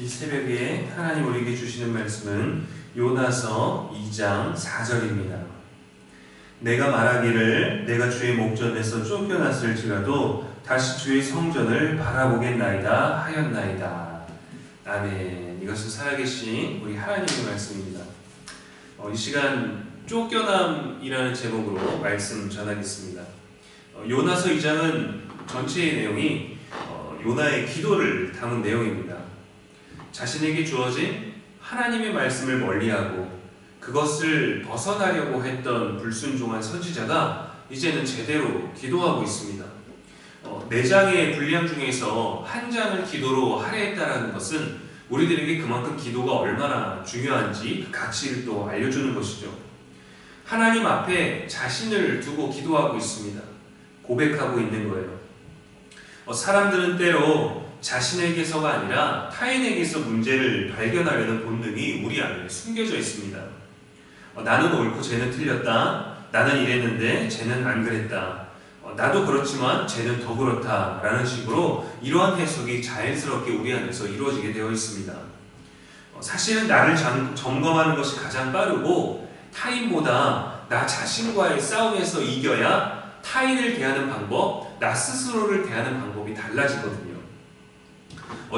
이 새벽에 하나님 우리에게 주시는 말씀은 요나서 2장 4절입니다. 내가 말하기를 내가 주의 목전에서 쫓겨났을지라도 다시 주의 성전을 바라보겠나이다 하였나이다. 아멘. 이것은 살아계신 우리 하나님의 말씀입니다. 이 시간 쫓겨남이라는 제목으로 말씀 전하겠습니다. 요나서 2장은 전체의 내용이 요나의 기도를 담은 내용입니다. 자신에게 주어진 하나님의 말씀을 멀리하고 그것을 벗어나려고 했던 불순종한 선지자가 이제는 제대로 기도하고 있습니다. 4장의 분량 중에서 한 장을 기도로 할애했다는 것은 우리들에게 그만큼 기도가 얼마나 중요한지 그 가치를 또 알려주는 것이죠. 하나님 앞에 자신을 두고 기도하고 있습니다. 고백하고 있는 거예요. 사람들은 때로 자신에게서가 아니라 타인에게서 문제를 발견하려는 본능이 우리 안에 숨겨져 있습니다. 나는 옳고 쟤는 틀렸다. 나는 이랬는데 쟤는 안 그랬다. 나도 그렇지만 쟤는 더 그렇다. 라는 식으로 이러한 해석이 자연스럽게 우리 안에서 이루어지게 되어 있습니다. 사실은 나를 점검하는 것이 가장 빠르고 타인보다 나 자신과의 싸움에서 이겨야 타인을 대하는 방법, 나 스스로를 대하는 방법이 달라지거든요.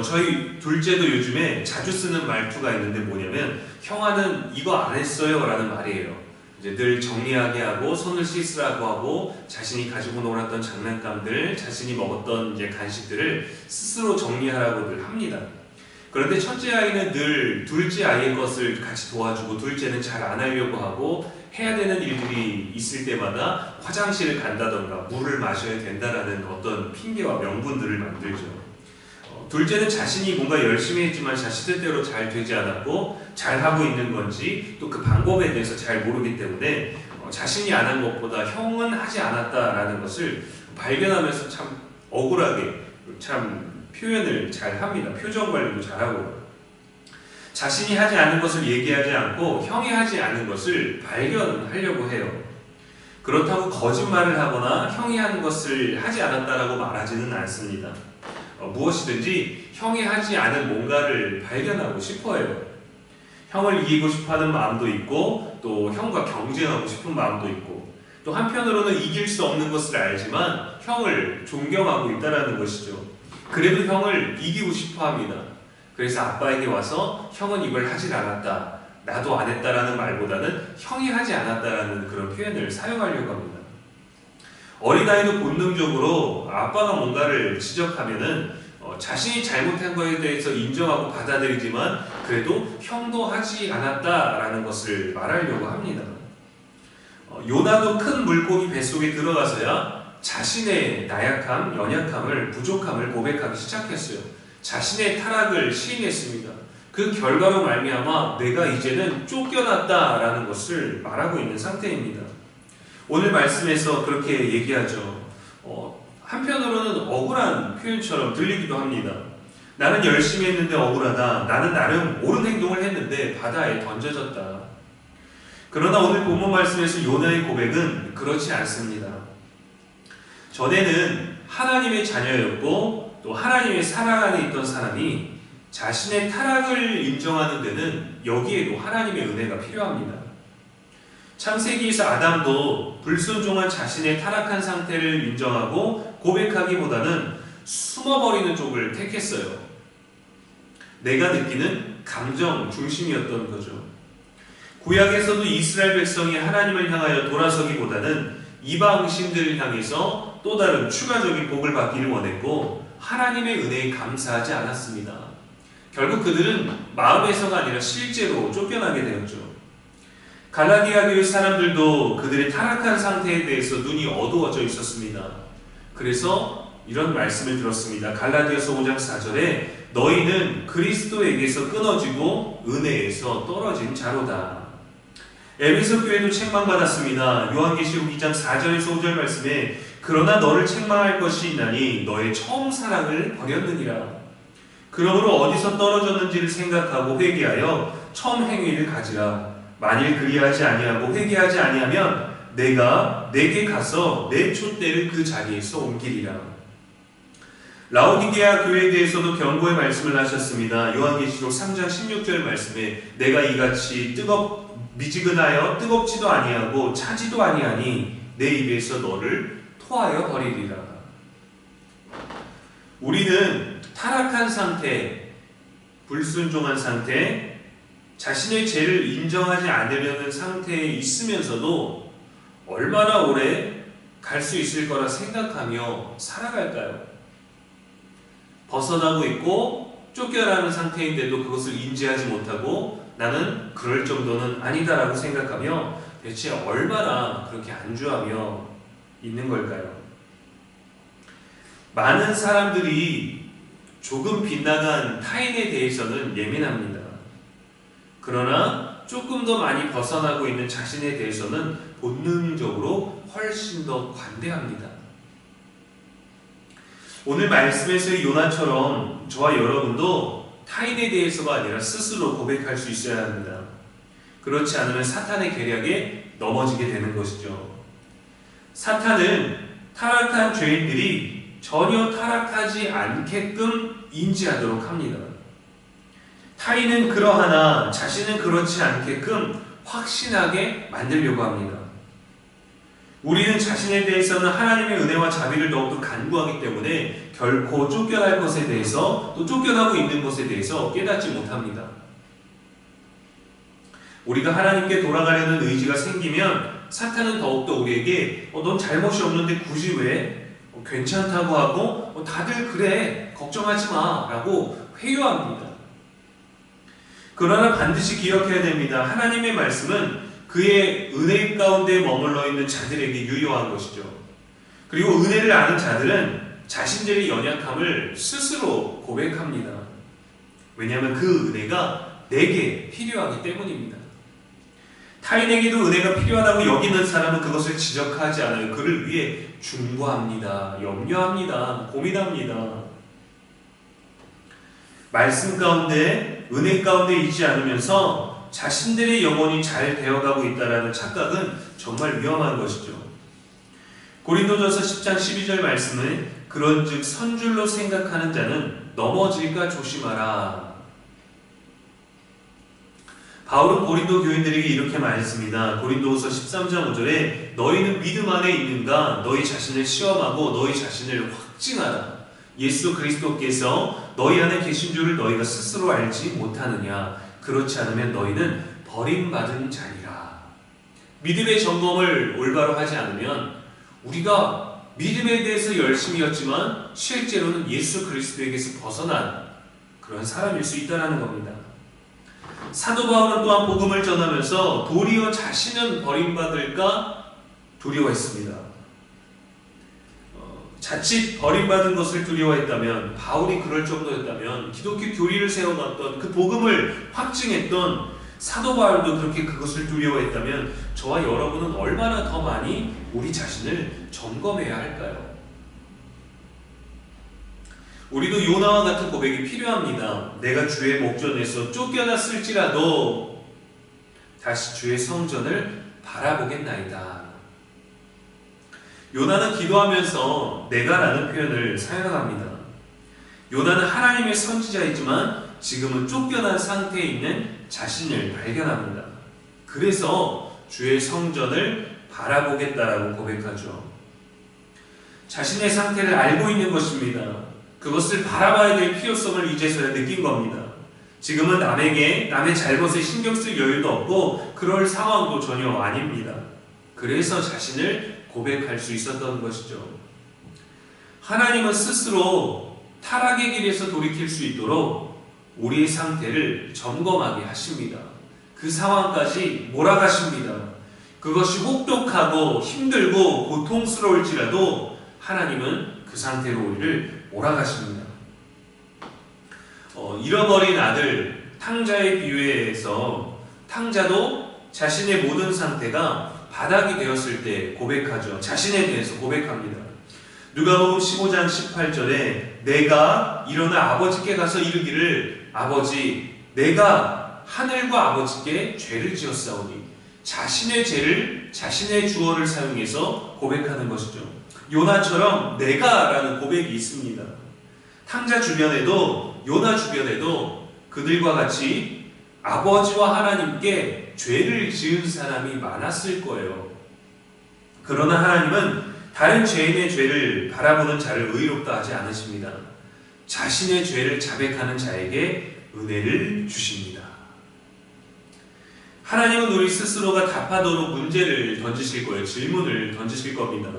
저희 둘째도 요즘에 자주 쓰는 말투가 있는데 뭐냐면 형아는 이거 안 했어요 라는 말이에요. 이제 늘 정리하게 하고 손을 씻으라고 하고 자신이 가지고 놀았던 장난감들, 자신이 먹었던 이제 간식들을 스스로 정리하라고 늘 합니다. 그런데 첫째 아이는 늘 둘째 아이의 것을 같이 도와주고 둘째는 잘 안 하려고 하고 해야 되는 일들이 있을 때마다 화장실을 간다던가 물을 마셔야 된다라는 어떤 핑계와 명분들을 만들죠. 둘째는 자신이 뭔가 열심히 했지만 자신 뜻대로 잘 되지 않았고 잘 하고 있는 건지 또 그 방법에 대해서 잘 모르기 때문에 자신이 안 한 것보다 형은 하지 않았다라는 것을 발견하면서 참 억울하게 참 표현을 잘 합니다. 표정 관리도 잘하고 자신이 하지 않은 것을 얘기하지 않고 형이 하지 않은 것을 발견하려고 해요. 그렇다고 거짓말을 하거나 형이 하는 것을 하지 않았다라고 말하지는 않습니다. 무엇이든지 형이 하지 않은 뭔가를 발견하고 싶어해요. 형을 이기고 싶어하는 마음도 있고 또 형과 경쟁하고 싶은 마음도 있고 또 한편으로는 이길 수 없는 것을 알지만 형을 존경하고 있다는 것이죠. 그래도 형을 이기고 싶어합니다. 그래서 아빠에게 와서 형은 이걸 하질 않았다, 나도 안 했다라는 말보다는 형이 하지 않았다라는 그런 표현을 사용하려고 합니다. 어린아이도 본능적으로 아빠가 뭔가를 지적하면은 자신이 잘못한 것에 대해서 인정하고 받아들이지만 그래도 형도 하지 않았다라는 것을 말하려고 합니다. 요나도 큰 물고기 뱃속에 들어가서야 자신의 나약함, 연약함을, 부족함을 고백하기 시작했어요. 자신의 타락을 시인했습니다. 그 결과로 말미암아 내가 이제는 쫓겨났다라는 것을 말하고 있는 상태입니다. 오늘 말씀에서 그렇게 얘기하죠. 한편으로는 억울한 표현처럼 들리기도 합니다. 나는 열심히 했는데 억울하다. 나는 나름 옳은 행동을 했는데 바다에 던져졌다. 그러나 오늘 본문 말씀에서 요나의 고백은 그렇지 않습니다. 전에는 하나님의 자녀였고 또 하나님의 사랑 안에 있던 사람이 자신의 타락을 인정하는 데는 여기에도 하나님의 은혜가 필요합니다. 창세기에서 아담도 불순종한 자신의 타락한 상태를 인정하고 고백하기보다는 숨어버리는 쪽을 택했어요. 내가 느끼는 감정 중심이었던 거죠. 구약에서도 이스라엘 백성이 하나님을 향하여 돌아서기보다는 이방 신들을 향해서 또 다른 추가적인 복을 받기를 원했고 하나님의 은혜에 감사하지 않았습니다. 결국 그들은 마음에서가 아니라 실제로 쫓겨나게 되었죠. 갈라디아 교회 사람들도 그들의 타락한 상태에 대해서 눈이 어두워져 있었습니다. 그래서 이런 말씀을 들었습니다. 갈라디아서 5장 4절에 너희는 그리스도에게서 끊어지고 은혜에서 떨어진 자로다. 에베소 교회도 책망받았습니다. 요한계시록 2장 4절에서 5절 말씀에 그러나 너를 책망할 것이 있나니 너의 처음 사랑을 버렸느니라. 그러므로 어디서 떨어졌는지를 생각하고 회개하여 처음 행위를 가지라. 만일 그리하지 아니하고 회개하지 아니하면 내가 내게 가서 내 촛대를 그 자리에서 옮기리라. 라오디게아 교회에 대해서도 경고의 말씀을 하셨습니다. 요한계시록 3장 16절 말씀에 내가 이같이 미지근하여 뜨겁지도 아니하고 차지도 아니하니 내 입에서 너를 토하여 버리리라. 우리는 타락한 상태, 불순종한 상태, 자신의 죄를 인정하지 않으려는 상태에 있으면서도 얼마나 오래 갈 수 있을 거라 생각하며 살아갈까요? 벗어나고 있고 쫓겨나는 상태인데도 그것을 인지하지 못하고 나는 그럴 정도는 아니다라고 생각하며 대체 얼마나 그렇게 안주하며 있는 걸까요? 많은 사람들이 조금 빗나간 타인에 대해서는 예민합니다. 그러나 조금 더 많이 벗어나고 있는 자신에 대해서는 본능적으로 훨씬 더 관대합니다. 오늘 말씀에서의 요나처럼 저와 여러분도 타인에 대해서가 아니라 스스로 고백할 수 있어야 합니다. 그렇지 않으면 사탄의 계략에 넘어지게 되는 것이죠. 사탄은 타락한 죄인들이 전혀 타락하지 않게끔 인지하도록 합니다. 타인은 그러하나 자신은 그렇지 않게끔 확신하게 만들려고 합니다. 우리는 자신에 대해서는 하나님의 은혜와 자비를 더욱더 간구하기 때문에 결코 쫓겨날 것에 대해서 또 쫓겨나고 있는 것에 대해서 깨닫지 못합니다. 우리가 하나님께 돌아가려는 의지가 생기면 사탄은 더욱더 우리에게 넌 잘못이 없는데 굳이 왜 괜찮다고 하고 다들 그래 걱정하지 마 라고 회유합니다. 그러나 반드시 기억해야 됩니다. 하나님의 말씀은 그의 은혜 가운데 머물러 있는 자들에게 유효한 것이죠. 그리고 은혜를 아는 자들은 자신들의 연약함을 스스로 고백합니다. 왜냐하면 그 은혜가 내게 필요하기 때문입니다. 타인에게도 은혜가 필요하다고 여기는 사람은 그것을 지적하지 않아요. 그를 위해 중보합니다. 염려합니다. 고민합니다. 말씀 가운데, 은혜 가운데 있지 않으면서 자신들의 영혼이 잘 되어가고 있다는 착각은 정말 위험한 것이죠. 고린도전서 10장 12절 말씀은 그런즉 선줄로 생각하는 자는 넘어질까 조심하라. 바울은 고린도 교인들에게 이렇게 말했습니다. 고린도후서 13장 5절에 너희는 믿음 안에 있는가? 너희 자신을 시험하고 너희 자신을 확증하라. 예수 그리스도께서 너희 안에 계신 줄을 너희가 스스로 알지 못하느냐? 그렇지 않으면 너희는 버림받은 자니라. 믿음의 점검을 올바로 하지 않으면 우리가 믿음에 대해서 열심이었지만 실제로는 예수 그리스도에게서 벗어난 그런 사람일 수 있다는 겁니다. 사도 바울은 또한 복음을 전하면서 도리어 자신은 버림받을까 두려워했습니다. 자칫 버림받은 것을 두려워했다면, 바울이 그럴 정도였다면, 기독교 교리를 세워갔던 그 복음을 확증했던 사도 바울도 그렇게 그것을 두려워했다면 저와 여러분은 얼마나 더 많이 우리 자신을 점검해야 할까요? 우리도 요나와 같은 고백이 필요합니다. 내가 주의 목전에서 쫓겨났을지라도 다시 주의 성전을 바라보겠나이다. 요나는 기도하면서 내가라는 표현을 사용합니다. 요나는 하나님의 선지자이지만 지금은 쫓겨난 상태에 있는 자신을 발견합니다. 그래서 주의 성전을 바라보겠다라고 고백하죠. 자신의 상태를 알고 있는 것입니다. 그것을 바라봐야 될 필요성을 이제서야 느낀 겁니다. 지금은 남의 잘못에 신경 쓸 여유도 없고 그럴 상황도 전혀 아닙니다. 그래서 자신을 고백할 수 있었던 것이죠. 하나님은 스스로 타락의 길에서 돌이킬 수 있도록 우리의 상태를 점검하게 하십니다. 그 상황까지 몰아가십니다. 그것이 혹독하고 힘들고 고통스러울지라도 하나님은 그 상태로 우리를 몰아가십니다. 잃어버린 아들 탕자의 비유에서 탕자도 자신의 모든 상태가 바닥이 되었을 때 고백하죠. 자신에 대해서 고백합니다. 누가복음 15장 18절에 내가 일어나 아버지께 가서 이르기를 아버지 내가 하늘과 아버지께 죄를 지었사오니 자신의 죄를 자신의 주어를 사용해서 고백하는 것이죠. 요나처럼 내가라는 고백이 있습니다. 탕자 주변에도 요나 주변에도 그들과 같이 아버지와 하나님께 죄를 지은 사람이 많았을 거예요. 그러나 하나님은 다른 죄인의 죄를 바라보는 자를 의롭다 하지 않으십니다. 자신의 죄를 자백하는 자에게 은혜를 주십니다. 하나님은 우리 스스로가 답하도록 문제를 던지실 거예요. 질문을 던지실 겁니다.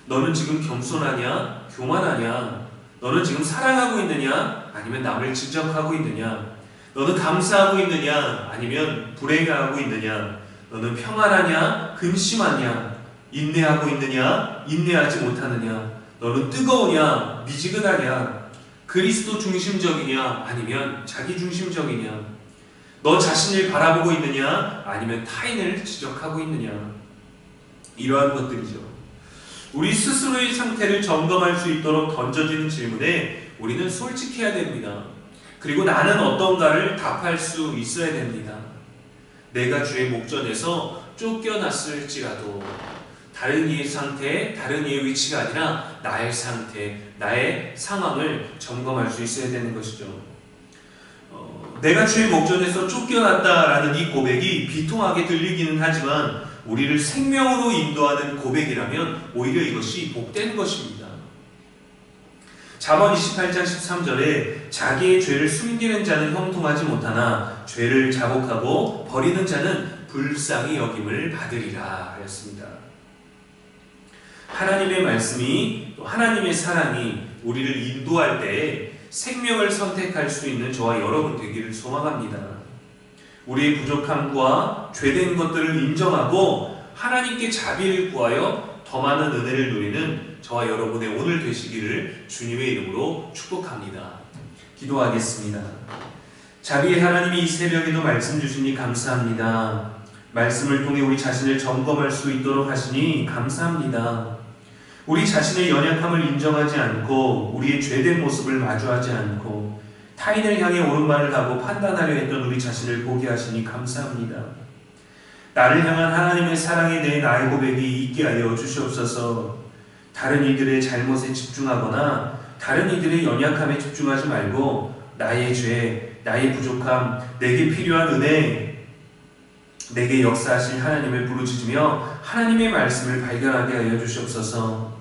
너는 지금 겸손하냐? 교만하냐? 너는 지금 사랑하고 있느냐? 아니면 남을 지적하고 있느냐? 너는 감사하고 있느냐? 아니면 불행해하고 있느냐? 너는 평안하냐? 근심하냐? 인내하고 있느냐? 인내하지 못하느냐? 너는 뜨거우냐? 미지근하냐? 그리스도 중심적이냐? 아니면 자기 중심적이냐? 너 자신을 바라보고 있느냐? 아니면 타인을 지적하고 있느냐? 이러한 것들이죠. 우리 스스로의 상태를 점검할 수 있도록 던져지는 질문에 우리는 솔직해야 됩니다. 그리고 나는 어떤가를 답할 수 있어야 됩니다. 내가 주의 목전에서 쫓겨났을지라도 다른 이의 상태, 다른 이의 위치가 아니라 나의 상태, 나의 상황을 점검할 수 있어야 되는 것이죠. 내가 주의 목전에서 쫓겨났다라는 이 고백이 비통하게 들리기는 하지만 우리를 생명으로 인도하는 고백이라면 오히려 이것이 복된 것입니다. 잠언 28장 13절에 자기의 죄를 숨기는 자는 형통하지 못하나 죄를 자복하고 버리는 자는 불쌍히 여김을 받으리라 하였습니다. 하나님의 말씀이 또 하나님의 사랑이 우리를 인도할 때에 생명을 선택할 수 있는 저와 여러분 되기를 소망합니다. 우리의 부족함과 죄된 것들을 인정하고 하나님께 자비를 구하여 더 많은 은혜를 누리는 저와 여러분의 오늘 되시기를 주님의 이름으로 축복합니다. 기도하겠습니다. 자비의 하나님이 이 새벽에도 말씀 주시니 감사합니다. 말씀을 통해 우리 자신을 점검할 수 있도록 하시니 감사합니다. 우리 자신의 연약함을 인정하지 않고 우리의 죄된 모습을 마주하지 않고 타인을 향해 옳은 말을 하고 판단하려 했던 우리 자신을 보게 하시니 감사합니다. 나를 향한 하나님의 사랑에 대해 나의 고백이 있게 하여 주시옵소서. 다른 이들의 잘못에 집중하거나 다른 이들의 연약함에 집중하지 말고 나의 죄, 나의 부족함, 내게 필요한 은혜, 내게 역사하실 하나님을 부르짖으며 하나님의 말씀을 발견하게 하여 주시옵소서.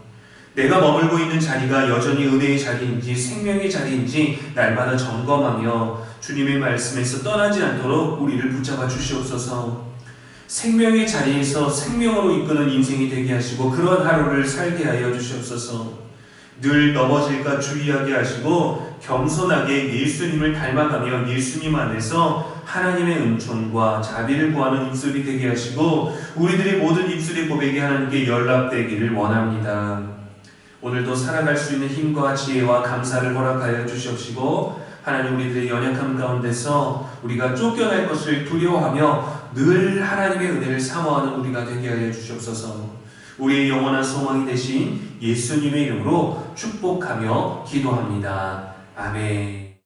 내가 머물고 있는 자리가 여전히 은혜의 자리인지 생명의 자리인지 날마다 점검하며 주님의 말씀에서 떠나지 않도록 우리를 붙잡아 주시옵소서. 생명의 자리에서 생명으로 이끄는 인생이 되게 하시고 그런 하루를 살게 하여 주시옵소서. 늘 넘어질까 주의하게 하시고 겸손하게 예수님을 닮아가며 예수님 안에서 하나님의 은총과 자비를 구하는 입술이 되게 하시고 우리들의 모든 입술의 고백이 하나님께 연락되기를 원합니다. 오늘도 살아갈 수 있는 힘과 지혜와 감사를 허락하여 주시옵시고 하나님 우리들의 연약함 가운데서 우리가 쫓겨날 것을 두려워하며 늘 하나님의 은혜를 사모하는 우리가 되게 하여 주시옵소서. 우리의 영원한 소망이 되신 예수님의 이름으로 축복하며 기도합니다. 아멘.